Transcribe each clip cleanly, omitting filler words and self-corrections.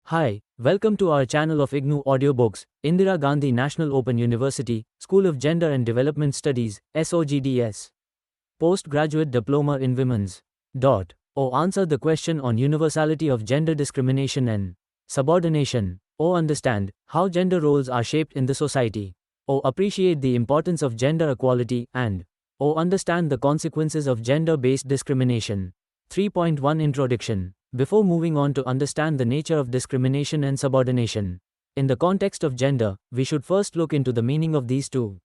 Hi, welcome to our channel of IGNOU audiobooks, Indira Gandhi National Open University, School of Gender and Development Studies, SOGDS. Postgraduate Diploma in Women's. Answer the question on universality of gender discrimination and subordination. Understand how gender roles are shaped in the society. Appreciate the importance of gender equality and understand the consequences of gender-based discrimination. 3.1 Introduction. Before moving on to understand the nature of discrimination and subordination, in the context of gender, we should first look into the meaning of these two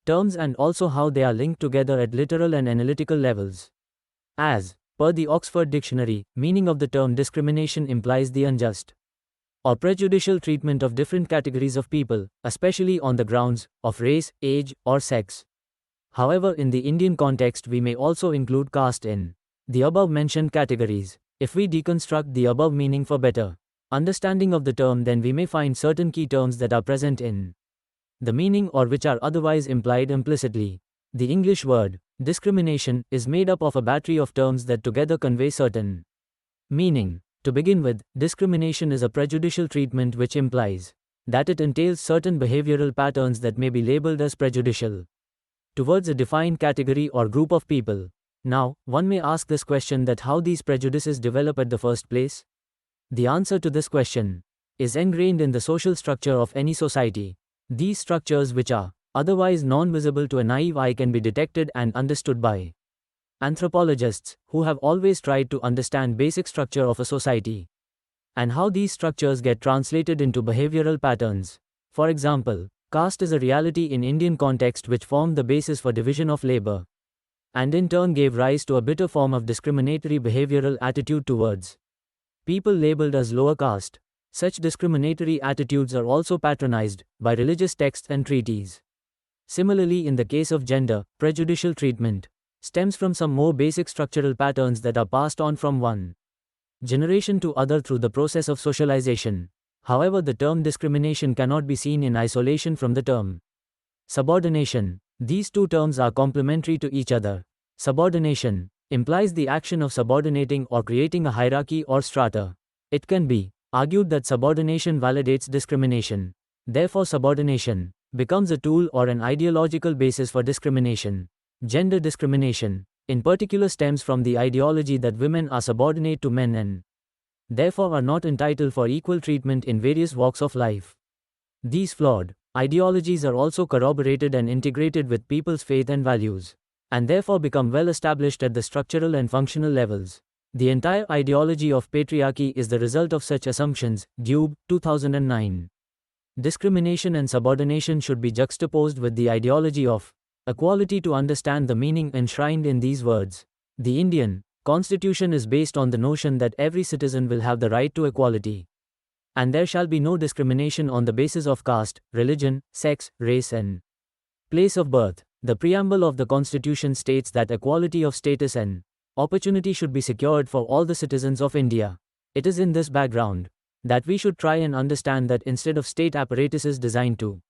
terms and also how they are linked together at literal and analytical levels. As per the Oxford Dictionary, meaning of the term discrimination implies the unjust or prejudicial treatment of different categories of people, especially on the grounds of race, age, or sex. However, in the Indian context, we may also include caste in the above-mentioned categories. If we deconstruct the above meaning for better understanding of the term, then we may find certain key terms that are present in the meaning or which are otherwise implied implicitly. The English word discrimination is made up of a battery of terms that together convey certain meaning. To begin with, discrimination is a prejudicial treatment which implies that it entails certain behavioral patterns that may be labeled as prejudicial towards a defined category or group of people. Now, one may ask this question that how these prejudices develop at the first place? The answer to this question is ingrained in the social structure of any society. These structures, which are otherwise non-visible to a naive eye, can be detected and understood by anthropologists who have always tried to understand basic structure of a society and how these structures get translated into behavioral patterns. For example, caste is a reality in Indian context which formed the basis for division of labor, and in turn gave rise to a bitter form of discriminatory behavioral attitude towards people labeled as lower caste. Such discriminatory attitudes are also patronized by religious texts and treaties. Similarly, in the case of gender, prejudicial treatment stems from some more basic structural patterns that are passed on from one generation to other through the process of socialization. However, the term discrimination cannot be seen in isolation from the term subordination. These two terms are complementary to each other. Subordination implies the action of subordinating or creating a hierarchy or strata. It can be argued that subordination validates discrimination. Therefore, subordination becomes a tool or an ideological basis for discrimination. Gender discrimination, in particular, stems from the ideology that women are subordinate to men and therefore are not entitled for equal treatment in various walks of life. These flawed ideologies are also corroborated and integrated with people's faith and values, and therefore become well established at the structural and functional levels. The entire ideology of patriarchy is the result of such assumptions. Dube, 2009. Discrimination and subordination should be juxtaposed with the ideology of equality to understand the meaning enshrined in these words. The Indian Constitution is based on the notion that every citizen will have the right to equality, and there shall be no discrimination on the basis of caste, religion, sex, race, and place of birth. The preamble of the Constitution states that equality of status and opportunity should be secured for all the citizens of India. It is in this background that we should try and understand that instead of state apparatuses designed to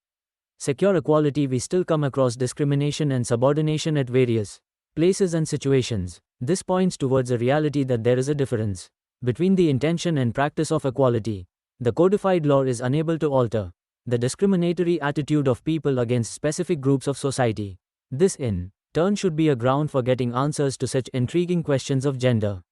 secure equality, we still come across discrimination and subordination at various places and situations. This points towards a reality that there is a difference between the intention and practice of equality. The codified law is unable to alter the discriminatory attitude of people against specific groups of society. This, in turn, should be a ground for getting answers to such intriguing questions of gender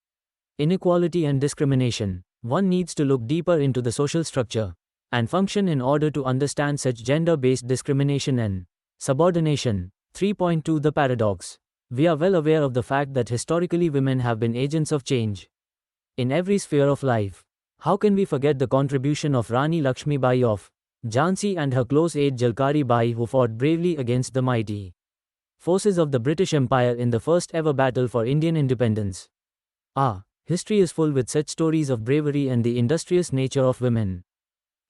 inequality and discrimination. One needs to look deeper into the social structure and function in order to understand such gender-based discrimination and subordination. 3.2 The paradox. We are well aware of the fact that historically women have been agents of change in every sphere of life. How can we forget the contribution of Rani Lakshmi Bai of Jhansi and her close aide Jalkari Bai, who fought bravely against the mighty forces of the British Empire in the first ever battle for Indian independence? History is full with such stories of bravery and the industrious nature of women.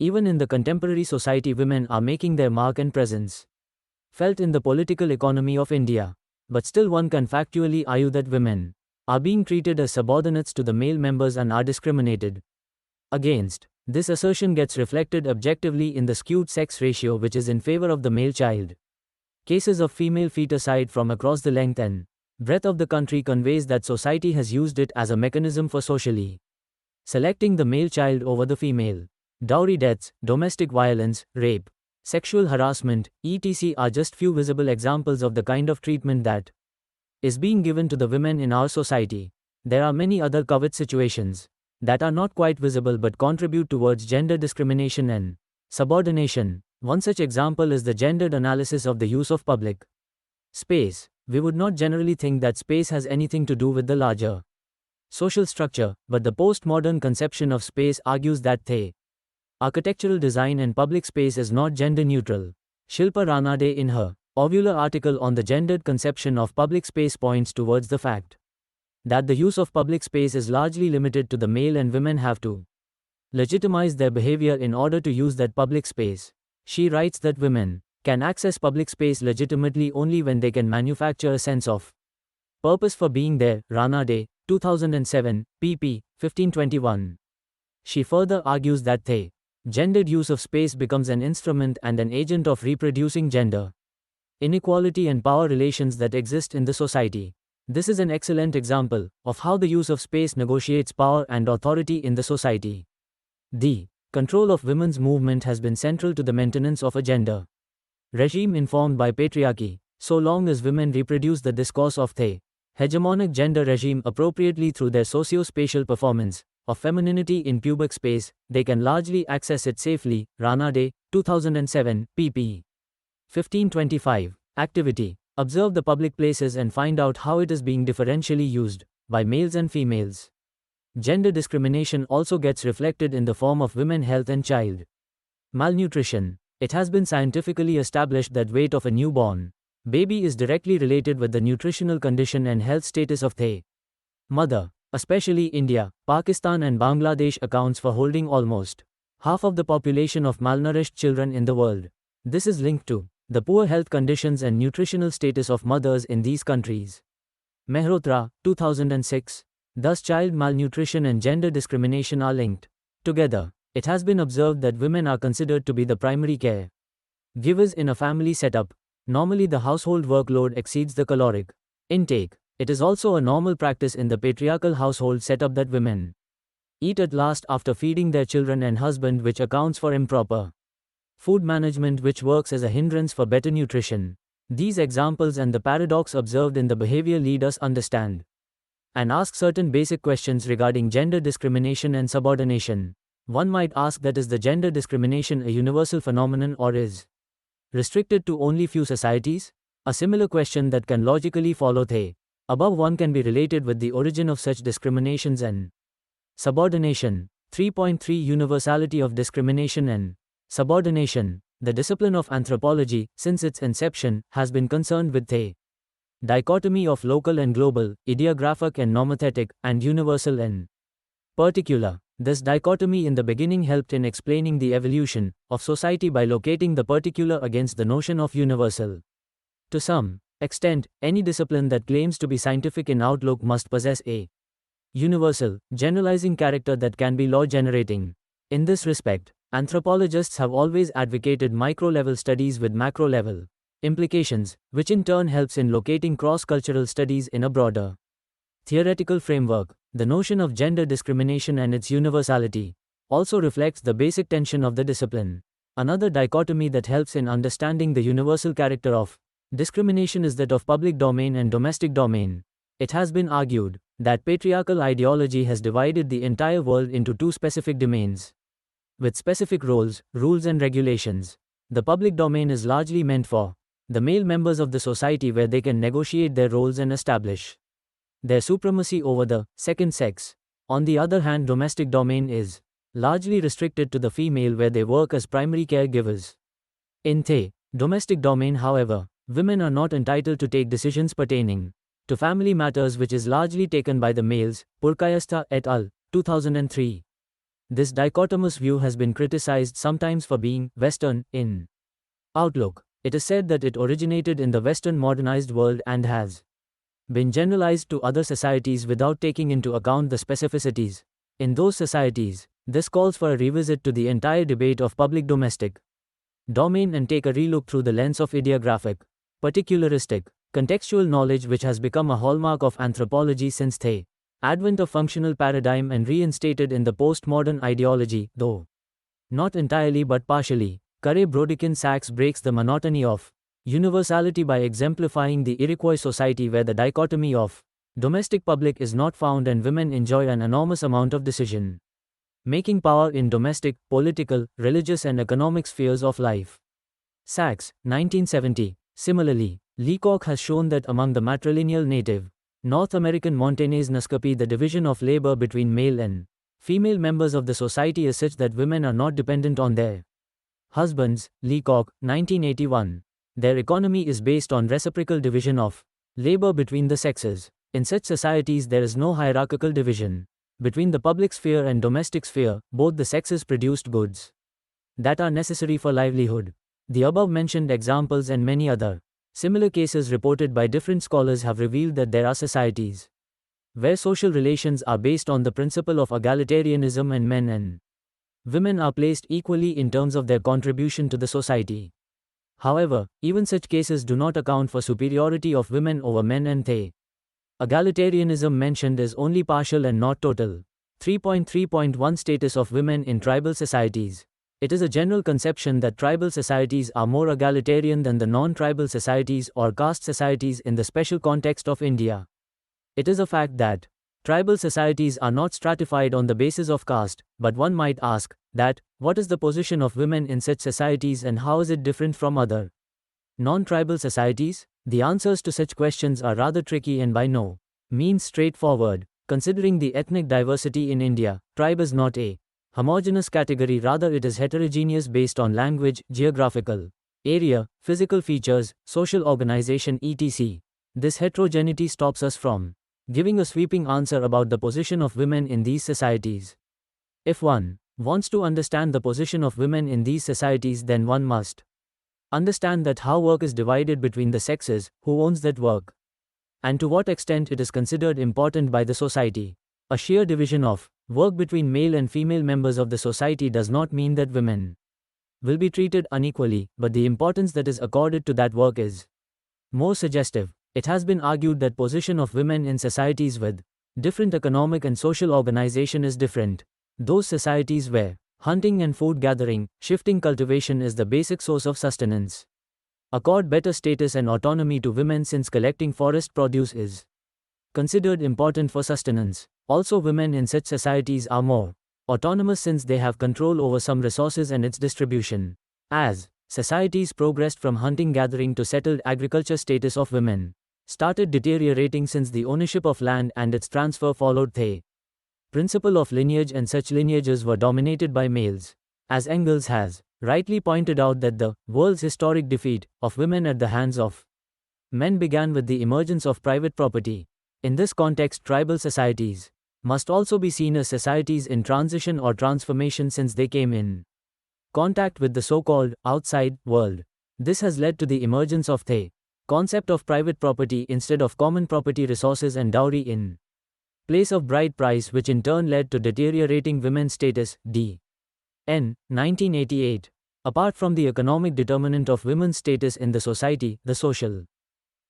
Even in the contemporary society, women are making their mark and presence felt in the political economy of India. But still, one can factually argue that women are being treated as subordinates to the male members and are discriminated against. This assertion gets reflected objectively in the skewed sex ratio, which is in favor of the male child. Cases of female feticide from across the length and breadth of the country conveys that society has used it as a mechanism for socially selecting the male child over the female. Dowry deaths, domestic violence, rape, sexual harassment, etc. are just few visible examples of the kind of treatment that is being given to the women in our society. There are many other covert situations that are not quite visible but contribute towards gender discrimination and subordination. One such example is the gendered analysis of the use of public space. We would not generally think that space has anything to do with the larger social structure, but the postmodern conception of space argues that the architectural design and public space is not gender neutral. Shilpa Ranade in her ovular article on the gendered conception of public space points towards the fact that the use of public space is largely limited to the male and women have to legitimize their behavior in order to use that public space. She writes that women can access public space legitimately only when they can manufacture a sense of purpose for being there. Ranade, 2007, pp. 1521. She further argues that the gendered use of space becomes an instrument and an agent of reproducing gender inequality and power relations that exist in the society. This is an excellent example of how the use of space negotiates power and authority in the society. The control of women's movement has been central to the maintenance of a gender regime informed by patriarchy. So long as women reproduce the discourse of the hegemonic gender regime appropriately through their socio-spatial performance of femininity in pubic space, they can largely access it safely. Ranade, 2007, pp. 1525. Activity. Observe the public places and find out how it is being differentially used by males and females. Gender discrimination also gets reflected in the form of women health and child malnutrition. It has been scientifically established that weight of a newborn baby is directly related with the nutritional condition and health status of the mother. Especially India, Pakistan and Bangladesh accounts for holding almost half of the population of malnourished children in the world. This is linked to the poor health conditions and nutritional status of mothers in these countries. Mehrotra, 2006. Thus child malnutrition and gender discrimination are linked together. It has been observed that women are considered to be the primary care givers in a family setup. Normally the household workload exceeds the caloric intake. It is also a normal practice in the patriarchal household setup that women eat at last after feeding their children and husband, which accounts for improper food management, which works as a hindrance for better nutrition. These examples and the paradox observed in the behavior lead us understand and ask certain basic questions regarding gender discrimination and subordination. One might ask, that is the gender discrimination a universal phenomenon or is restricted to only few societies? A similar question that can logically follow the above one can be related with the origin of such discriminations and subordination. 3.3 Universality of discrimination and subordination. The discipline of anthropology, since its inception, has been concerned with the dichotomy of local and global, idiographic and normothetic, and universal and particular. This dichotomy in the beginning helped in explaining the evolution of society by locating the particular against the notion of universal. To some extent, any discipline that claims to be scientific in outlook must possess a universal, generalizing character that can be law-generating. In this respect, anthropologists have always advocated micro-level studies with macro-level implications, which in turn helps in locating cross-cultural studies in a broader theoretical framework. The notion of gender discrimination and its universality also reflects the basic tension of the discipline. Another dichotomy that helps in understanding the universal character of discrimination is that of public domain and domestic domain. It has been argued that patriarchal ideology has divided the entire world into two specific domains with specific roles, rules and regulations. The public domain is largely meant for the male members of the society, where they can negotiate their roles and establish their supremacy over the second sex. On the other hand, domestic domain is largely restricted to the female, where they work as primary caregivers. In the domestic domain, however, women are not entitled to take decisions pertaining to family matters, which is largely taken by the males. Purkayastha et al., 2003. This dichotomous view has been criticized sometimes for being Western in outlook. It is said that it originated in the Western modernized world and has been generalized to other societies without taking into account the specificities in those societies. This calls for a revisit to the entire debate of public domestic domain and take a relook through the lens of idiographic, particularistic, contextual knowledge, which has become a hallmark of anthropology since the Advent of functional paradigm and reinstated in the postmodern ideology, though not entirely but partially. Carre-Brodkin-Sachs breaks the monotony of universality by exemplifying the Iroquois society where the dichotomy of domestic public is not found and women enjoy an enormous amount of decision-making power in domestic, political, religious and economic spheres of life. Sachs, 1970. Similarly, Leacock has shown that among the matrilineal native North American Montagnais Naskapi the division of labor between male and female members of the society is such that women are not dependent on their husbands. Leacock, 1981. Their economy is based on reciprocal division of labor between the sexes. In such societies there is no hierarchical division between the public sphere and domestic sphere. Both the sexes produced goods that are necessary for livelihood. The above-mentioned examples and many other similar cases reported by different scholars have revealed that there are societies where social relations are based on the principle of egalitarianism and men and women are placed equally in terms of their contribution to the society. However, even such cases do not account for superiority of women over men and the egalitarianism mentioned is only partial and not total. 3.3.1 Status of women in tribal societies. It is a general conception that tribal societies are more egalitarian than the non-tribal societies or caste societies in the special context of India. It is a fact that tribal societies are not stratified on the basis of caste, but one might ask that, what is the position of women in such societies and how is it different from other non-tribal societies? The answers to such questions are rather tricky and by no means straightforward. Considering the ethnic diversity in India, tribe is not a homogeneous category, rather it is heterogeneous based on language, geographical area, physical features, social organization etc. This heterogeneity stops us from giving a sweeping answer about the position of women in these societies. If one wants to understand the position of women in these societies, then one must understand that how work is divided between the sexes, who owns that work, and to what extent it is considered important by the society. A sheer division of work between male and female members of the society does not mean that women will be treated unequally, but the importance that is accorded to that work is more suggestive. It has been argued that position of women in societies with different economic and social organization is different. Those societies where hunting and food gathering, shifting cultivation is the basic source of sustenance accord better status and autonomy to women, since collecting forest produce is considered important for sustenance. Also, women in such societies are more autonomous since they have control over some resources and its distribution. As societies progressed from hunting-gathering to settled agriculture, status of women started deteriorating since the ownership of land and its transfer followed the principle of lineage, and such lineages were dominated by males. As Engels has rightly pointed out that the world's historic defeat of women at the hands of men began with the emergence of private property. In this context, tribal societies must also be seen as societies in transition or transformation, since they came in contact with the so-called outside world. This has led to the emergence of the concept of private property instead of common property resources and dowry in place of bride price, which in turn led to deteriorating women's status. D.N. 1988. Apart from the economic determinant of women's status in the society, the social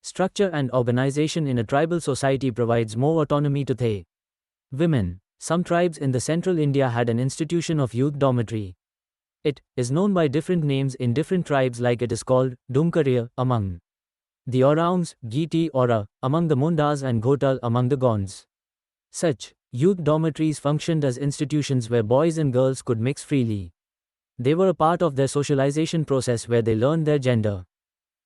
structure and organization in a tribal society provides more autonomy to the women. Some tribes in the central India had an institution of youth dormitory. It is known by different names in different tribes, like it is called Dumkariya among the Oraons, Giti Ora among the Mundas and Ghotal among the Gonds. Such youth dormitories functioned as institutions where boys and girls could mix freely. They were a part of their socialization process where they learned their gender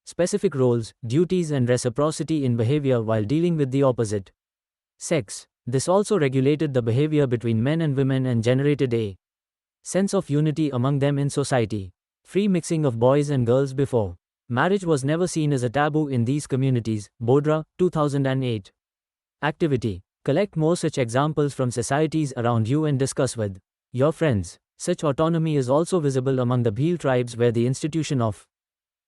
specific roles, duties and reciprocity in behavior while dealing with the opposite sex. This also regulated the behavior between men and women and generated a sense of unity among them in society. Free mixing of boys and girls before marriage was never seen as a taboo in these communities. Bodra, 2008. Activity. Collect more such examples from societies around you and discuss with your friends. Such autonomy is also visible among the Bhil tribes, where the institution of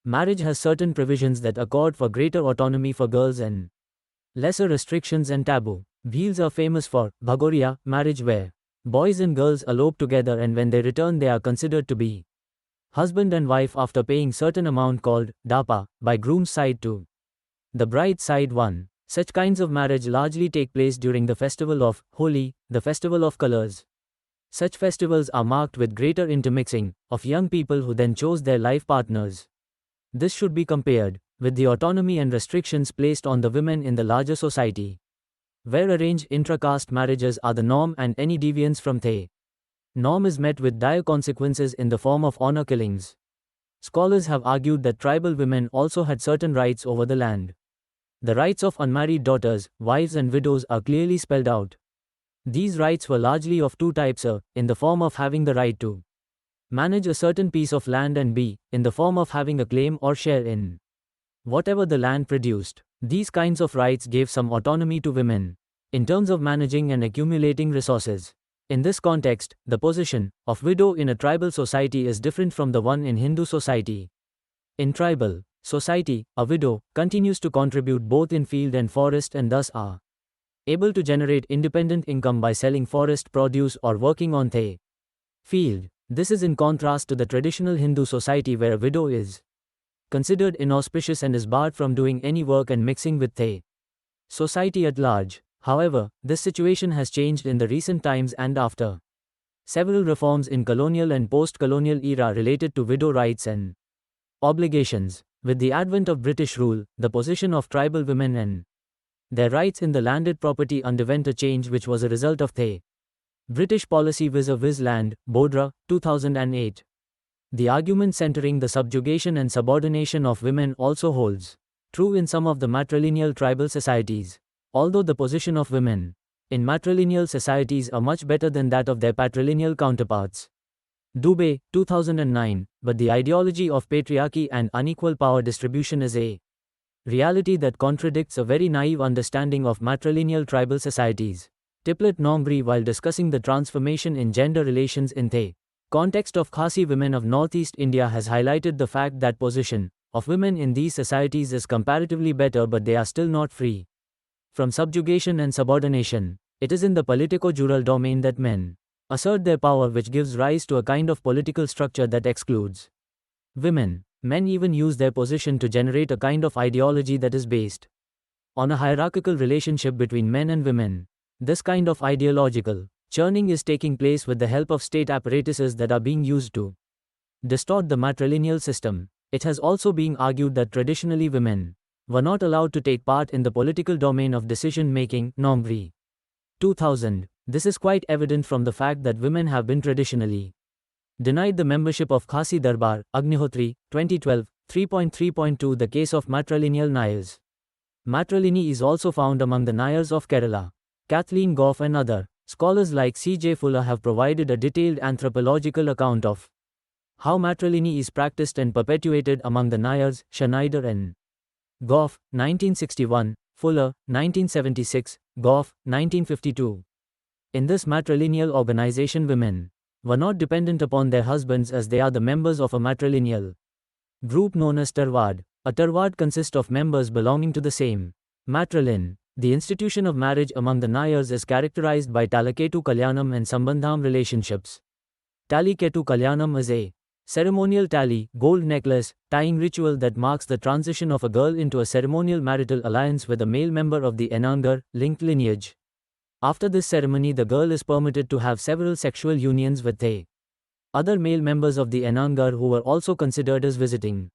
marriage has certain provisions that accord for greater autonomy for girls and lesser restrictions and taboo. Bhils are famous for Bhagoria marriage, where boys and girls elope together and when they return they are considered to be husband and wife after paying certain amount called dapa by groom's side to the bride's side. 1. Such kinds of marriage largely take place during the festival of Holi, the festival of colors. Such festivals are marked with greater intermixing of young people who then chose their life partners. This should be compared with the autonomy and restrictions placed on the women in the larger society, where arranged intra-caste marriages are the norm and any deviance from the norm is met with dire consequences in the form of honor killings. Scholars have argued that tribal women also had certain rights over the land. The rights of unmarried daughters, wives and widows are clearly spelled out. These rights were largely of two types: A, in the form of having the right to manage a certain piece of land, and B, in the form of having a claim or share in whatever the land produced. These kinds of rights gave some autonomy to women in terms of managing and accumulating resources. In this context, the position of widow in a tribal society is different from the one in Hindu society. In tribal society, a widow continues to contribute both in field and forest and thus are able to generate independent income by selling forest produce or working on the field. This is in contrast to the traditional Hindu society where a widow is considered inauspicious and is barred from doing any work and mixing with the society at large. However, this situation has changed in the recent times and after several reforms in colonial and post-colonial era related to widow rights and obligations. With the advent of British rule, the position of tribal women and their rights in the landed property underwent a change which was a result of the British policy vis-a-vis land, Bodra, 2008. The argument centering the subjugation and subordination of women also holds true in some of the matrilineal tribal societies. Although the position of women in matrilineal societies are much better than that of their patrilineal counterparts. Dubey, 2009, but the ideology of patriarchy and unequal power distribution is a reality that contradicts a very naive understanding of matrilineal tribal societies. Tiplet Nombri, while discussing the transformation in gender relations in the context of Khasi women of northeast India, has highlighted the fact that position of women in these societies is comparatively better, but they are still not free from subjugation and subordination. It is in the politico-jural domain that men assert their power, which gives rise to a kind of political structure that excludes women. Men even use their position to generate a kind of ideology that is based on a hierarchical relationship between men and women. This kind of ideological churning is taking place with the help of state apparatuses that are being used to distort the matrilineal system. It has also been argued that traditionally women were not allowed to take part in the political domain of decision-making, Nombri, 2000. This is quite evident from the fact that women have been traditionally denied the membership of Khasi Darbar, IGNOU 2012, 3.3.2. The case of matrilineal Nayars. Matrilineal is also found among the Nayars of Kerala. Kathleen Goff and other scholars like C.J. Fuller have provided a detailed anthropological account of how matrilineal is practiced and perpetuated among the Nayars. Schneider and Goff, 1961, Fuller, 1976, Goff, 1952. In this matrilineal organization, women were not dependent upon their husbands as they are the members of a matrilineal group known as Tarwad. A Tarwad consists of members belonging to the same matriline. The institution of marriage among the Nayars is characterized by Taliketu Kalyanam and Sambandham relationships. Taliketu Kalyanam is a ceremonial tali, gold necklace, tying ritual that marks the transition of a girl into a ceremonial marital alliance with a male member of the Enangar, linked lineage. After this ceremony, the girl is permitted to have several sexual unions with the other male members of the Enangar who were also considered as visiting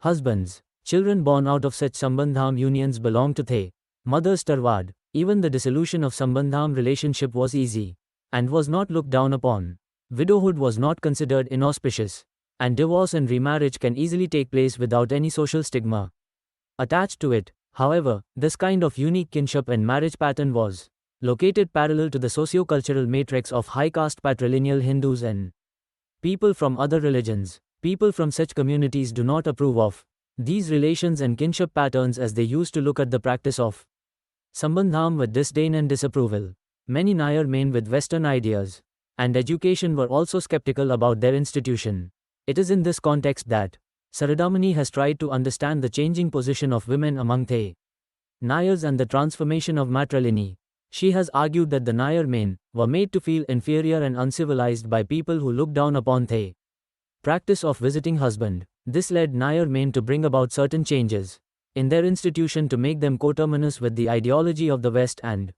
husbands. Children born out of such Sambandham unions belong to the mother's Tarwad. Even the dissolution of Sambandham relationship was easy and was not looked down upon. Widowhood was not considered inauspicious, and divorce and remarriage can easily take place without any social stigma attached to it. However, this kind of unique kinship and marriage pattern was located parallel to the socio-cultural matrix of high-caste patrilineal Hindus and people from other religions. People from such communities do not approve of these relations and kinship patterns, as they used to look at the practice of Sambandham with disdain and disapproval. Many Nayar men with Western ideas and education were also skeptical about their institution. It is in this context that Saradamani has tried to understand the changing position of women among the Nayars and the transformation of matrilineal. She has argued that the Nayar men were made to feel inferior and uncivilized by people who looked down upon the practice of visiting husband. This led Nayar men to bring about certain changes in their institution to make them coterminous with the ideology of the West and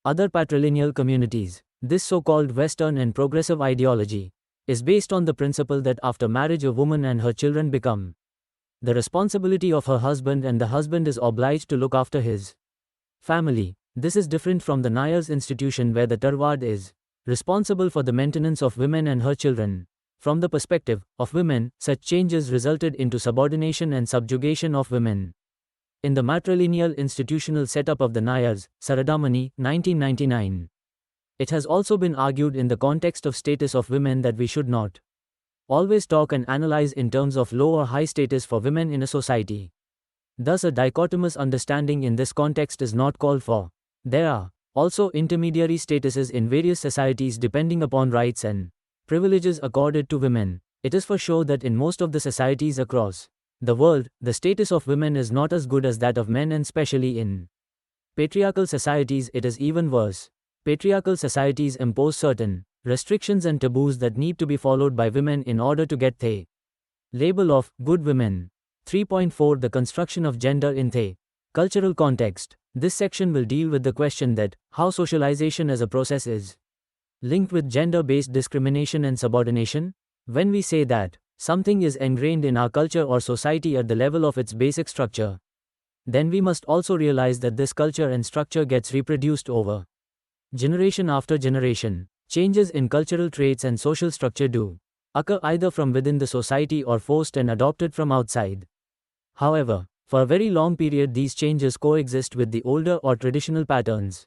other patrilineal communities. This so-called Western and progressive ideology is based on the principle that after marriage a woman and her children become the responsibility of her husband and the husband is obliged to look after his family. This is different from the Nayar's institution where the Tarwad is responsible for the maintenance of women and her children. From the perspective of women, such changes resulted into subordination and subjugation of women. In the matrilineal institutional setup of the Nayars, Saradamani, 1999. It has also been argued in the context of status of women that we should not always talk and analyze in terms of low or high status for women in a society. Thus a dichotomous understanding in this context is not called for. There are also intermediary statuses in various societies depending upon rights and privileges accorded to women. It is for sure that in most of the societies across the world, the status of women is not as good as that of men, and especially in patriarchal societies it is even worse. Patriarchal societies impose certain restrictions and taboos that need to be followed by women in order to get the label of good women. 3.4 The construction of gender in the cultural context. This section will deal with the question that how socialization as a process is linked with gender-based discrimination and subordination. When we say that something is ingrained in our culture or society at the level of its basic structure, then we must also realize that this culture and structure gets reproduced over generation after generation. Changes in cultural traits and social structure do occur either from within the society or forced and adopted from outside. However, for a very long period these changes coexist with the older or traditional patterns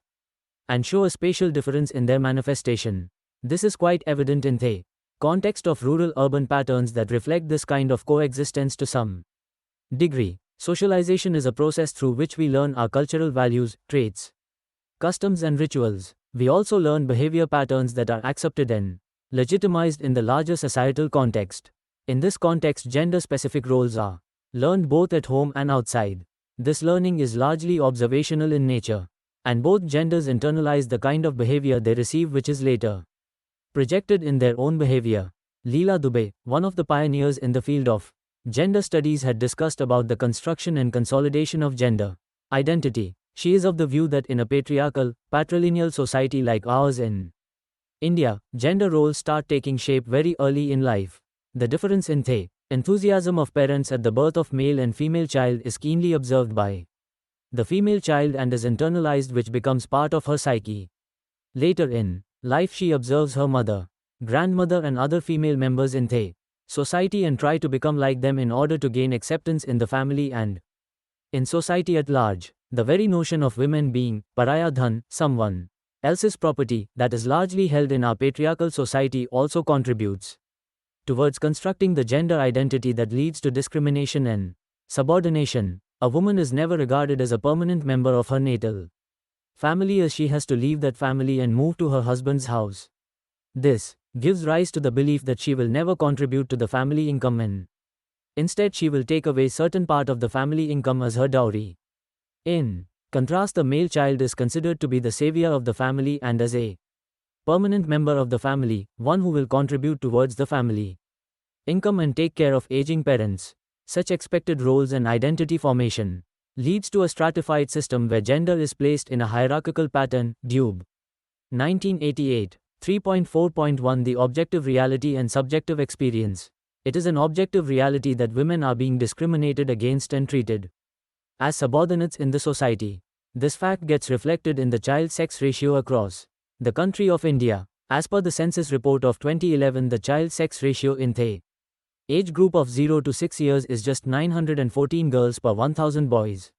and show a spatial difference in their manifestation. This is quite evident in the context of rural-urban patterns that reflect this kind of coexistence to some degree. Socialization is a process through which we learn our cultural values, traits, customs and rituals. We also learn behavior patterns that are accepted and legitimized in the larger societal context. In this context, gender-specific roles are learned both at home and outside. This learning is largely observational in nature, and both genders internalize the kind of behavior they receive, which is later projected in their own behavior. Leela Dubey, one of the pioneers in the field of gender studies, had discussed about the construction and consolidation of gender identity. She is of the view that in a patriarchal, patrilineal society like ours in India, gender roles start taking shape very early in life. The difference in the enthusiasm of parents at the birth of male and female child is keenly observed by the female child and is internalized, which becomes part of her psyche. Later in life she observes her mother, grandmother and other female members in the society and try to become like them in order to gain acceptance in the family and in society at large. The very notion of women being paraya dhan, someone else's property, that is largely held in our patriarchal society also contributes towards constructing the gender identity that leads to discrimination and subordination. A woman is never regarded as a permanent member of her natal family, as she has to leave that family and move to her husband's house. This gives rise to the belief that she will never contribute to the family income and instead she will take away certain part of the family income as her dowry. In contrast, the male child is considered to be the savior of the family and as a permanent member of the family, one who will contribute towards the family income and take care of aging parents. Such expected roles and identity formation leads to a stratified system where gender is placed in a hierarchical pattern. Dube, 1988. 3.4.1 The objective reality and subjective experience. It is an objective reality that women are being discriminated against and treated as subordinates in the society. This fact gets reflected in the child-sex ratio across the country of India. As per the census report of 2011, the child-sex ratio in the age group of 0 to 6 years is just 914 girls per 1,000 boys.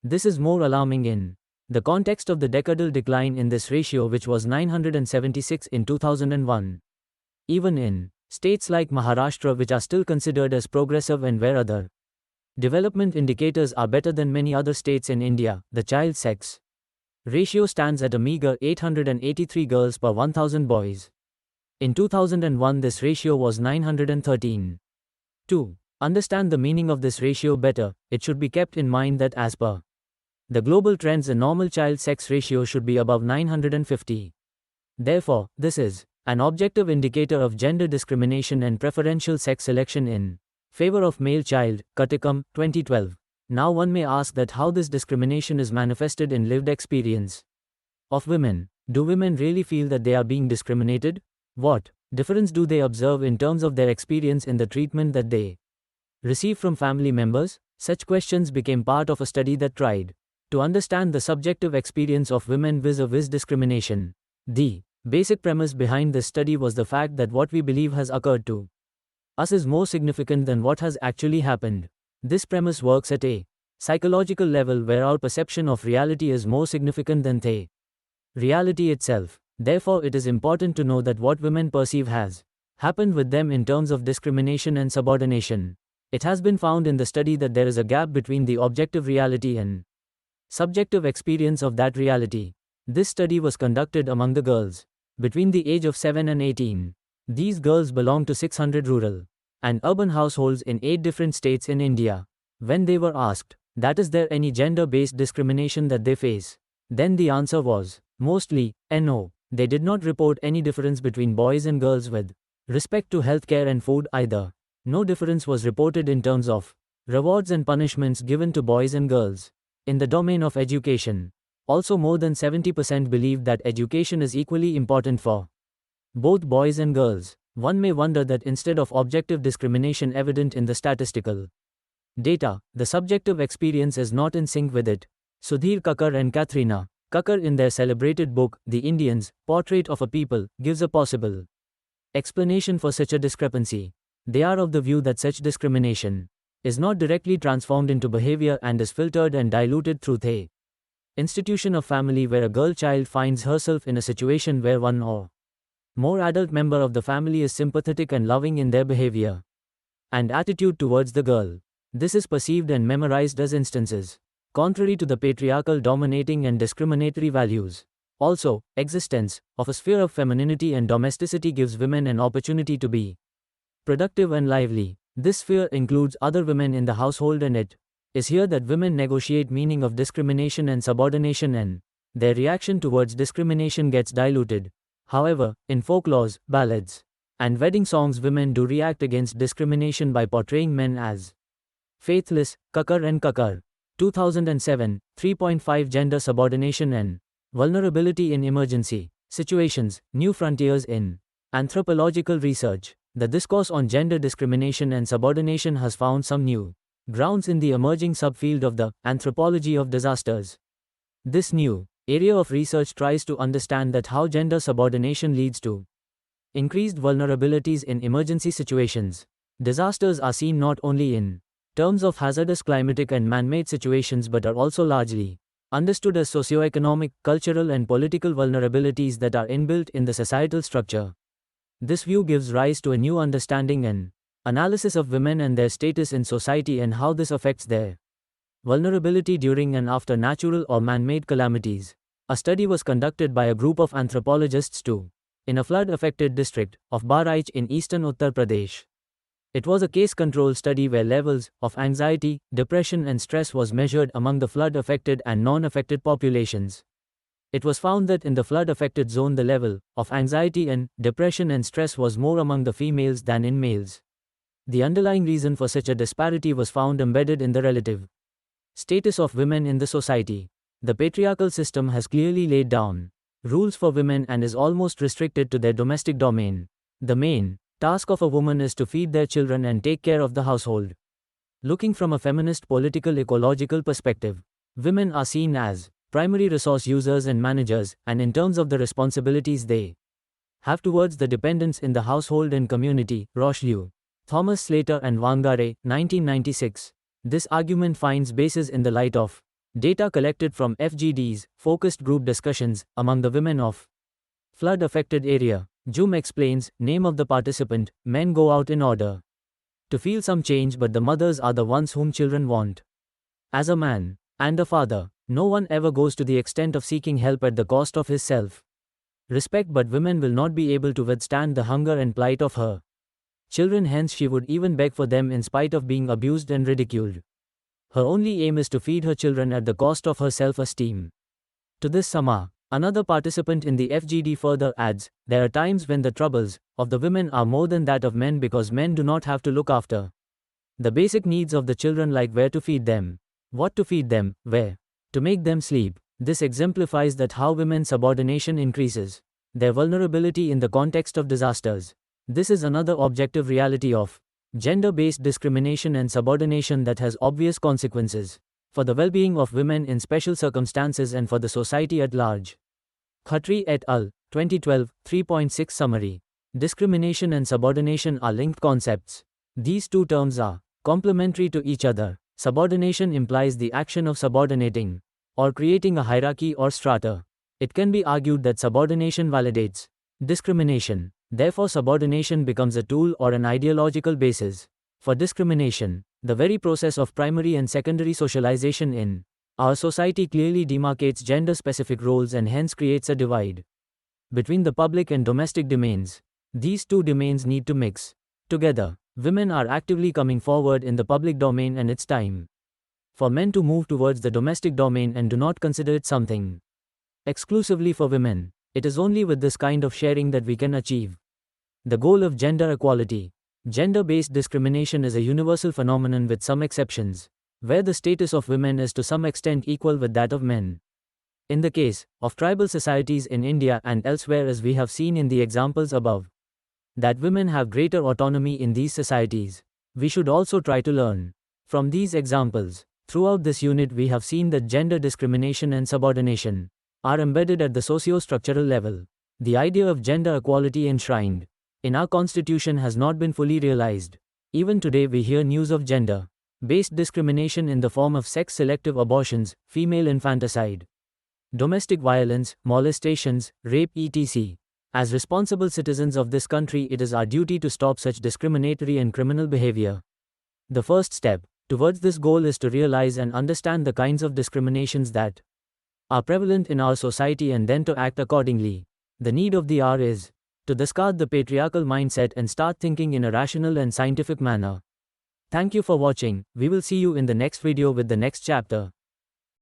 This is more alarming in the context of the decadal decline in this ratio, which was 976 in 2001. Even in states like Maharashtra, which are still considered as progressive and where other development indicators are better than many other states in India, the child sex ratio stands at a meager 883 girls per 1,000 boys. In 2001, this ratio was 913. To understand the meaning of this ratio better, it should be kept in mind that as per the global trends, a normal child sex ratio should be above 950. Therefore, this is an objective indicator of gender discrimination and preferential sex selection in favor of male child. Katikam, 2012. Now one may ask that how this discrimination is manifested in lived experience of women. Do women really feel that they are being discriminated? What difference do they observe in terms of their experience in the treatment that they receive from family members? Such questions became part of a study that tried to understand the subjective experience of women vis-a-vis discrimination. The basic premise behind this study was the fact that what we believe has occurred to us is more significant than what has actually happened. This premise works at a psychological level where our perception of reality is more significant than the reality itself. Therefore, it is important to know that what women perceive has happened with them in terms of discrimination and subordination. It has been found in the study that there is a gap between the objective reality and subjective experience of that reality. This study was conducted among the girls between the age of 7 and 18. These girls belong to 600 rural and urban households in 8 different states in India. When they were asked, that is there any gender-based discrimination that they face? Then the answer was, mostly, no. They did not report any difference between boys and girls with respect to healthcare and food either. No difference was reported in terms of rewards and punishments given to boys and girls. In the domain of education, also more than 70% believed that education is equally important for both boys and girls. One may wonder that instead of objective discrimination evident in the statistical data, the subjective experience is not in sync with it. Sudhir Kakkar and Katharina Kakkar in their celebrated book, The Indians, Portrait of a People, gives a possible explanation for such a discrepancy. They are of the view that such discrimination is not directly transformed into behavior and is filtered and diluted through the institution of family, where a girl child finds herself in a situation where one or more adult member of the family is sympathetic and loving in their behavior and attitude towards the girl. This is perceived and memorized as instances contrary to the patriarchal dominating and discriminatory values. Also, existence of a sphere of femininity and domesticity gives women an opportunity to be productive and lively. This sphere includes other women in the household, and it is here that women negotiate meaning of discrimination and subordination, and their reaction towards discrimination gets diluted. However, in folklores, ballads, and wedding songs, women do react against discrimination by portraying men as faithless. Kakkar and Kakkar, 2007, 3.5 Gender Subordination and Vulnerability in Emergency Situations, New Frontiers in Anthropological Research. The discourse on gender discrimination and subordination has found some new grounds in the emerging subfield of the anthropology of disasters. This new area of research tries to understand that how gender subordination leads to increased vulnerabilities in emergency situations. Disasters are seen not only in terms of hazardous climatic and man-made situations but are also largely understood as socio-economic, cultural and political vulnerabilities that are inbuilt in the societal structure. This view gives rise to a new understanding and analysis of women and their status in society and how this affects their vulnerability during and after natural or man-made calamities. A study was conducted by a group of anthropologists in a flood-affected district of Bahraich in eastern Uttar Pradesh. It was a case-control study where levels of anxiety, depression and stress was measured among the flood-affected and non-affected populations. It was found that in the flood-affected zone the level of anxiety and depression and stress was more among the females than in males. The underlying reason for such a disparity was found embedded in the relative status of women in the society. The patriarchal system has clearly laid down rules for women and is almost restricted to their domestic domain. The main task of a woman is to feed their children and take care of the household. Looking from a feminist political ecological perspective, women are seen as primary resource users and managers, and in terms of the responsibilities they have towards the dependents in the household and community. Rochlieu, Thomas Slater and Wangare, 1996. This argument finds basis in the light of data collected from FGD's focused group discussions among the women of flood-affected area. Jum explains, name of the participant, men go out in order to feel some change, but the mothers are the ones whom children want. As a man and a father, no one ever goes to the extent of seeking help at the cost of his self-respect, but women will not be able to withstand the hunger and plight of her children, hence she would even beg for them in spite of being abused and ridiculed. Her only aim is to feed her children at the cost of her self-esteem. To this Sama, another participant in the FGD, further adds, there are times when the troubles of the women are more than that of men because men do not have to look after the basic needs of the children like where to feed them, what to feed them, where to make them sleep. This exemplifies that how women's subordination increases their vulnerability in the context of disasters. This is another objective reality of gender-based discrimination and subordination that has obvious consequences for the well-being of women in special circumstances and for the society at large. Khatri et al., 2012, 3.6 Summary. Discrimination and subordination are linked concepts. These two terms are complementary to each other. Subordination implies the action of subordinating, or creating a hierarchy or strata. It can be argued that subordination validates discrimination. Therefore, subordination becomes a tool or an ideological basis for discrimination. The very process of primary and secondary socialization in our society clearly demarcates gender-specific roles and hence creates a divide between the public and domestic domains. These two domains need to mix together. Women are actively coming forward in the public domain, and it's time for men to move towards the domestic domain and do not consider it something exclusively for women. It is only with this kind of sharing that we can achieve the goal of gender equality. Gender-based discrimination is a universal phenomenon with some exceptions, where the status of women is to some extent equal with that of men. In the case of tribal societies in India and elsewhere, as we have seen in the examples above, that women have greater autonomy in these societies. We should also try to learn from these examples. Throughout this unit, we have seen that gender discrimination and subordination are embedded at the socio-structural level. The idea of gender equality enshrined in our constitution has not been fully realized. Even today, we hear news of gender-based discrimination in the form of sex-selective abortions, female infanticide, domestic violence, molestations, rape, etc. As responsible citizens of this country, it is our duty to stop such discriminatory and criminal behavior. The first step towards this goal is to realize and understand the kinds of discriminations that are prevalent in our society and then to act accordingly. The need of the hour is to discard the patriarchal mindset and start thinking in a rational and scientific manner. Thank you for watching. We will see you in the next video with the next chapter.